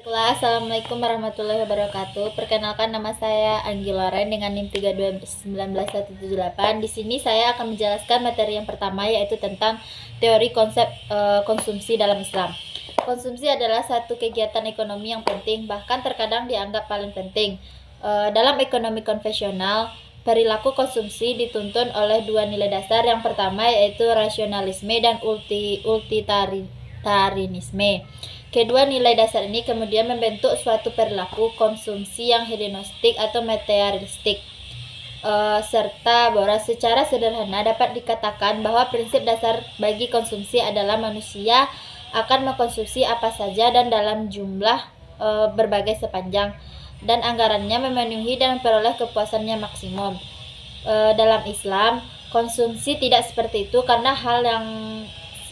Assalamualaikum warahmatullahi wabarakatuh. Perkenalkan, nama saya Anggi Loren dengan NIM 3219178. Di sini saya akan menjelaskan materi yang pertama, yaitu tentang teori konsep konsumsi dalam Islam. Konsumsi adalah satu kegiatan ekonomi yang penting, bahkan terkadang dianggap paling penting. Dalam ekonomi konvensional, perilaku konsumsi dituntun oleh dua nilai dasar. Yang pertama yaitu rasionalisme dan utilitarianisme. Kedua nilai dasar ini kemudian membentuk suatu perilaku konsumsi yang hedonistik atau materialistik. Serta bahwa secara sederhana dapat dikatakan bahwa prinsip dasar bagi konsumsi adalah manusia akan mengkonsumsi apa saja dan dalam jumlah berbagai sepanjang dan anggarannya memenuhi dan memperoleh kepuasannya maksimum. Dalam Islam, konsumsi tidak seperti itu karena hal yang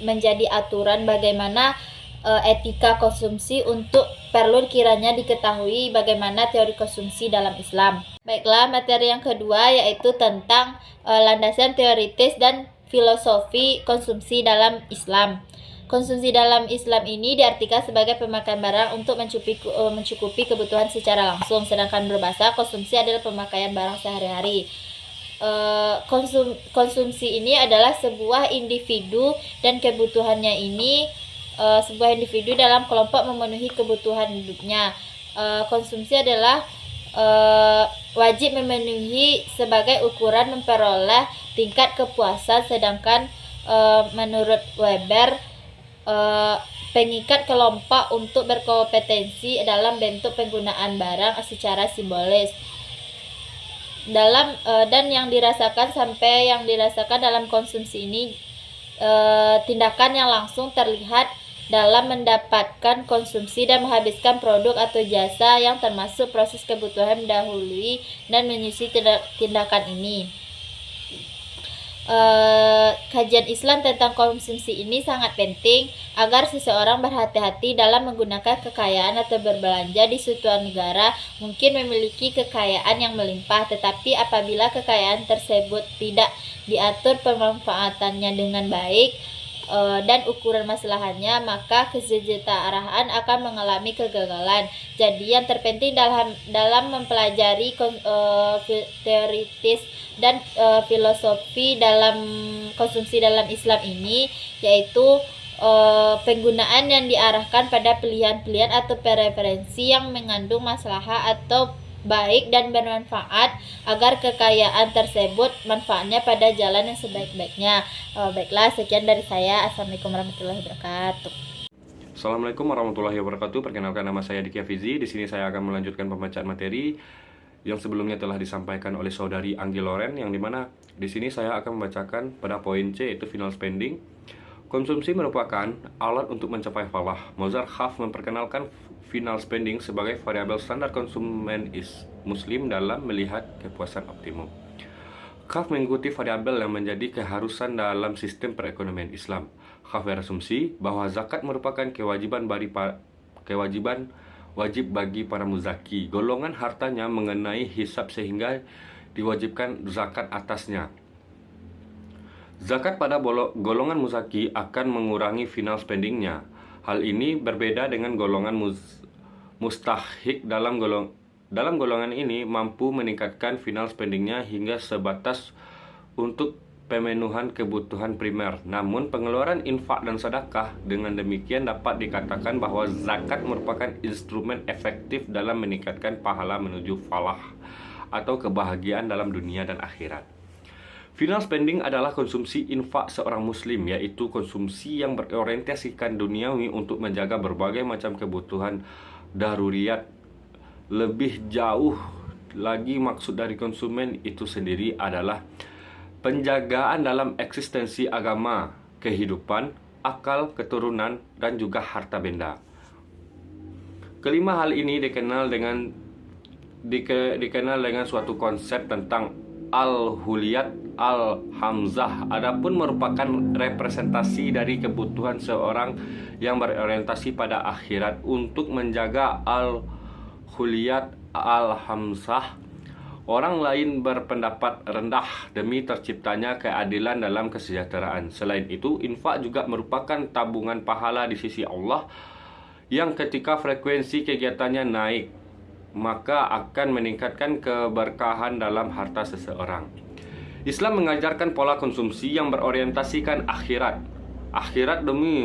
menjadi aturan bagaimana etika konsumsi untuk perlu kiranya diketahui bagaimana teori konsumsi dalam Islam. Baiklah, materi yang kedua yaitu tentang landasan teoritis dan filosofi konsumsi dalam Islam. Konsumsi dalam Islam ini diartikan sebagai pemakaian barang untuk mencukupi kebutuhan secara langsung, sedangkan berbahasa konsumsi adalah pemakaian barang sehari-hari. Konsumsi ini adalah sebuah individu dan kebutuhannya ini sebuah individu dalam kelompok memenuhi kebutuhan hidupnya. Konsumsi adalah wajib memenuhi sebagai ukuran memperoleh tingkat kepuasan, sedangkan menurut Weber, pengikat kelompok untuk berkompetensi dalam bentuk penggunaan barang secara simbolis dan yang dirasakan dalam konsumsi ini, tindakan yang langsung terlihat dalam mendapatkan konsumsi dan menghabiskan produk atau jasa yang termasuk proses kebutuhan mendahului dan menyusun tindakan ini. Kajian Islam tentang konsumsi ini sangat penting agar seseorang berhati-hati dalam menggunakan kekayaan atau berbelanja. Di suatu negara mungkin memiliki kekayaan yang melimpah, tetapi apabila kekayaan tersebut tidak diatur pemanfaatannya dengan baik dan ukuran masalahnya, maka kesejahteraan akan mengalami kegagalan. Jadi yang terpenting dalam mempelajari teoritis dan filosofi dalam konsumsi dalam Islam ini yaitu penggunaan yang diarahkan pada pilihan-pilihan atau preferensi yang mengandung maslahat atau baik dan bermanfaat agar kekayaan tersebut manfaatnya pada jalan yang sebaik-baiknya. Baiklah, sekian dari saya. Assalamualaikum warahmatullahi wabarakatuh. Assalamualaikum warahmatullahi wabarakatuh. Perkenalkan, nama saya Diki Hafizi. Di sini saya akan melanjutkan pembacaan materi yang sebelumnya telah disampaikan oleh saudari Anggi Loren, yang dimana di sini saya akan membacakan pada poin C, yaitu final spending. Konsumsi merupakan alat untuk mencapai falah. Mozart Kaf memperkenalkan final spending sebagai variabel standar konsumen Muslim dalam melihat kepuasan optimum. Kaf mengikuti variabel yang menjadi keharusan dalam sistem perekonomian Islam. Kaf berasumsi bahwa zakat merupakan kewajiban wajib bagi para muzaki. Golongan hartanya mengenai hisab sehingga diwajibkan zakat atasnya. Zakat pada golongan muzaki akan mengurangi final spendingnya. Hal ini berbeda dengan golongan mustahik. Dalam golongan ini mampu meningkatkan final spendingnya hingga sebatas untuk pemenuhan kebutuhan primer. Namun pengeluaran infak dan sedekah dengan demikian dapat dikatakan bahwa zakat merupakan instrumen efektif dalam meningkatkan pahala menuju falah atau kebahagiaan dalam dunia dan akhirat. Final spending adalah konsumsi infak seorang muslim, yaitu konsumsi yang berorientasikan duniawi untuk menjaga berbagai macam kebutuhan daruriyat. Lebih jauh lagi, maksud dari konsumen itu sendiri adalah penjagaan dalam eksistensi agama, kehidupan, akal, keturunan, dan juga harta benda. Kelima hal ini dikenal dengan suatu konsep tentang al-huliyat al-hamzah. Adapun merupakan representasi dari kebutuhan seorang yang berorientasi pada akhirat. Untuk menjaga al-huliyat al-hamzah, orang lain berpendapat rendah demi terciptanya keadilan dalam kesejahteraan. Selain itu, infak juga merupakan tabungan pahala di sisi Allah yang ketika frekuensi kegiatannya naik, maka akan meningkatkan keberkahan dalam harta seseorang. Islam mengajarkan pola konsumsi yang berorientasikan akhirat demi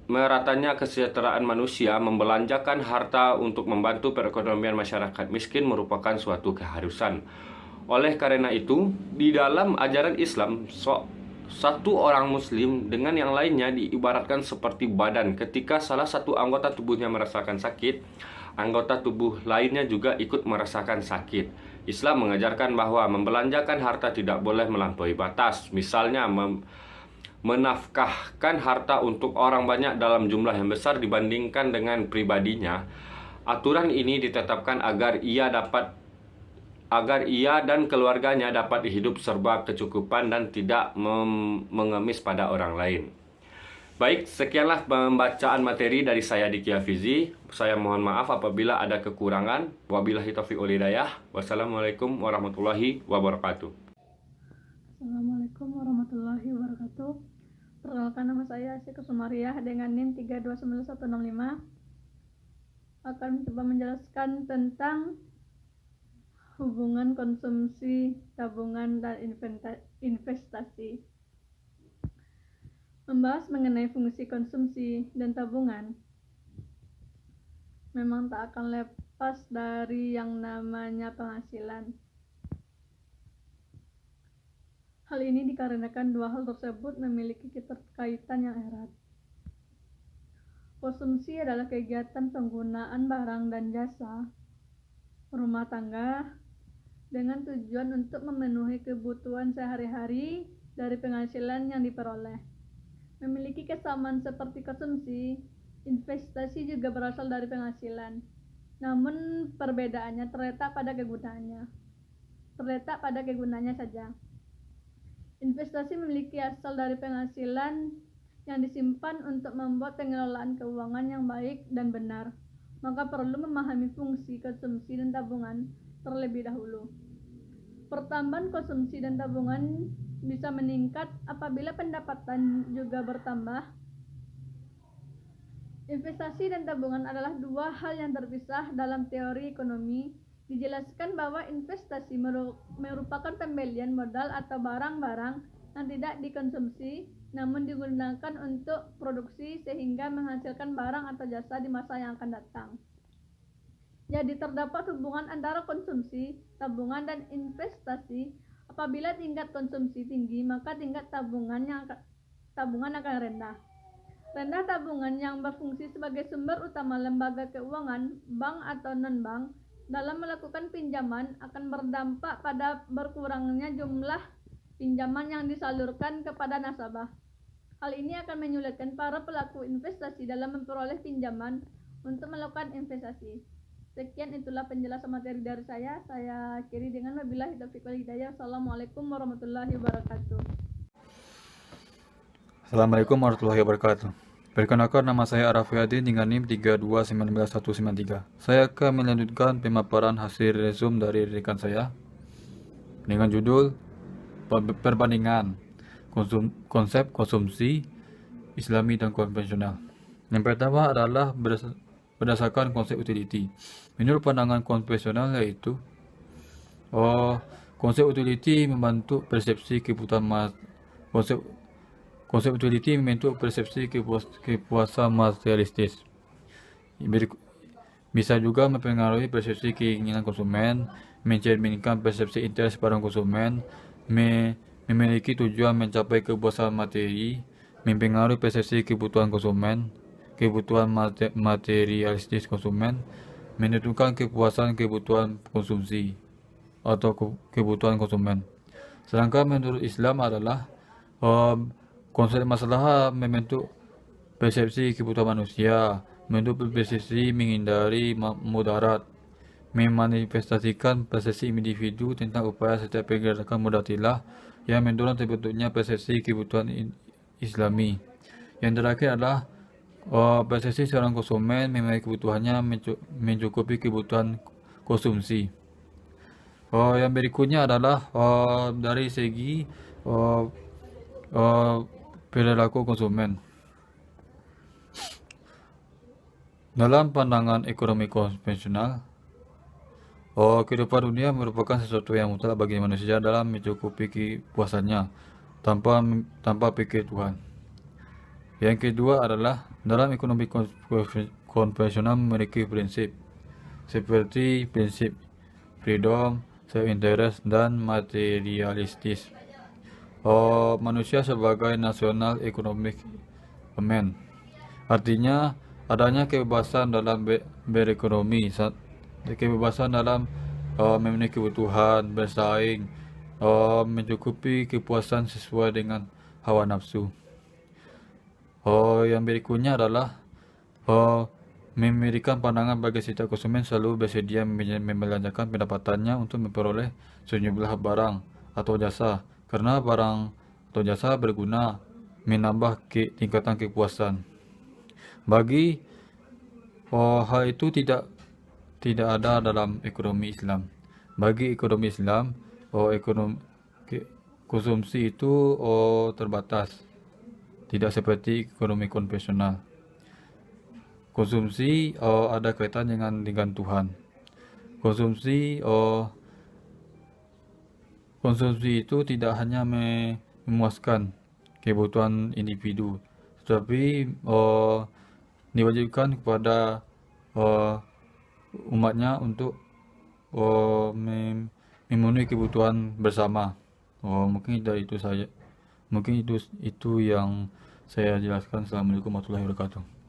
meratanya kesejahteraan manusia. Membelanjakan harta untuk membantu perekonomian masyarakat miskin merupakan suatu keharusan. Oleh karena itu, di dalam ajaran Islam, satu orang muslim dengan yang lainnya diibaratkan seperti badan. Ketika salah satu anggota tubuhnya merasakan sakit, anggota tubuh lainnya juga ikut merasakan sakit. Islam mengajarkan bahwa membelanjakan harta tidak boleh melampaui batas. Misalnya menafkahkan harta untuk orang banyak dalam jumlah yang besar dibandingkan dengan pribadinya. Aturan ini ditetapkan agar ia dan keluarganya dapat hidup serba kecukupan dan tidak mengemis pada orang lain. Baik, sekianlah pembacaan materi dari saya Diki Hafizi. Saya mohon maaf apabila ada kekurangan. Wabillahi taufiq wal hidayah. Wassalamualaikum warahmatullahi wabarakatuh. Assalamualaikum warahmatullahi wabarakatuh. Perkenalkan, nama saya Asyik Sumariah dengan NIM 329165. Akan mencoba menjelaskan tentang hubungan konsumsi, tabungan, dan investasi. Membahas mengenai fungsi konsumsi dan tabungan memang tak akan lepas dari yang namanya penghasilan. Hal ini dikarenakan dua hal tersebut memiliki keterkaitan yang erat. Konsumsi adalah kegiatan penggunaan barang dan jasa rumah tangga dengan tujuan untuk memenuhi kebutuhan sehari-hari dari penghasilan yang diperoleh. Memiliki kesamaan seperti konsumsi, investasi juga berasal dari penghasilan. Namun perbedaannya terletak pada kegunaannya saja. Investasi memiliki asal dari penghasilan yang disimpan untuk membuat pengelolaan keuangan yang baik dan benar. Maka perlu memahami fungsi konsumsi dan tabungan terlebih dahulu. Pertambahan konsumsi dan tabungan bisa meningkat apabila pendapatan juga bertambah. Investasi dan tabungan adalah dua hal yang terpisah dalam teori ekonomi. Dijelaskan bahwa investasi merupakan pembelian modal atau barang-barang yang tidak dikonsumsi namun digunakan untuk produksi sehingga menghasilkan barang atau jasa di masa yang akan datang. Jadi terdapat hubungan antara konsumsi, tabungan, dan investasi. Apabila tingkat konsumsi tinggi, maka tingkat tabungan akan rendah. Rendah tabungan yang berfungsi sebagai sumber utama lembaga keuangan, bank atau non-bank, dalam melakukan pinjaman akan berdampak pada berkurangnya jumlah pinjaman yang disalurkan kepada nasabah. Hal ini akan menyulitkan para pelaku investasi dalam memperoleh pinjaman untuk melakukan investasi. Sekian, itulah penjelasan materi dari saya. Saya akhiri dengan wabillahi taufiq wal hidayah. Assalamualaikum warahmatullahi wabarakatuh. Assalamualaikum warahmatullahi wabarakatuh. Perkenalkan, nama saya Arafiadi dengan NIM 3219193. Saya akan melanjutkan pemaparan hasil resume dari rekan saya dengan judul perbandingan konsep konsumsi Islami dan konvensional. Yang pertama adalah berdasarkan konsep utility. Menurut pandangan konvensional yaitu konsep utility membentuk persepsi kebutuhan konsep utility membentuk persepsi kepuasan materialistis. Bisa juga mempengaruhi persepsi keinginan konsumen, mencerminkan persepsi interest pada konsumen, memiliki tujuan mencapai kepuasan materi, mempengaruhi persepsi kebutuhan konsumen, kebutuhan materialistis konsumen, menentukan kepuasan kebutuhan konsumsi atau kebutuhan konsumen. Sedangkan menurut Islam adalah konsep masalah membentuk persepsi kebutuhan manusia, membentuk persepsi menghindari mudarat, memanifestasikan persepsi individu tentang upaya setiap pergerakan mudatilah yang mendorong terbentuknya persepsi kebutuhan Islami. Yang terakhir adalah persepsi seorang konsumen memiliki kebutuhannya mencukupi kebutuhan konsumsi. Yang berikutnya adalah dari segi perilaku konsumen. Dalam pandangan ekonomi konvensional, kehidupan dunia merupakan sesuatu yang mutlak bagi manusia dalam mencukupi kepuasannya tanpa pikir Tuhan. Yang kedua adalah dalam ekonomi konvensional memiliki prinsip seperti prinsip freedom, self-interest, dan materialistis. Manusia sebagai national economic element. Artinya adanya kebebasan dalam berekonomi, kebebasan dalam memenuhi kebutuhan, bersaing, mencukupi kepuasan sesuai dengan hawa nafsu. Yang berikutnya adalah memberikan pandangan bagi setiap konsumen selalu bersedia membelanjakan pendapatannya untuk memperoleh sejumlah barang atau jasa, karena barang atau jasa berguna menambah tingkatan kepuasan. Bagi hal itu tidak ada dalam ekonomi Islam. Bagi ekonomi Islam, konsumsi itu terbatas, tidak seperti ekonomi konvensional. Konsumsi ada kaitan dengan Tuhan. Konsumsi itu tidak hanya memuaskan kebutuhan individu, tetapi diwajibkan kepada umatnya untuk memenuhi kebutuhan bersama. Mungkin dari itu saja. Mungkin itu yang saya jelaskan. Assalamualaikum warahmatullahi wabarakatuh.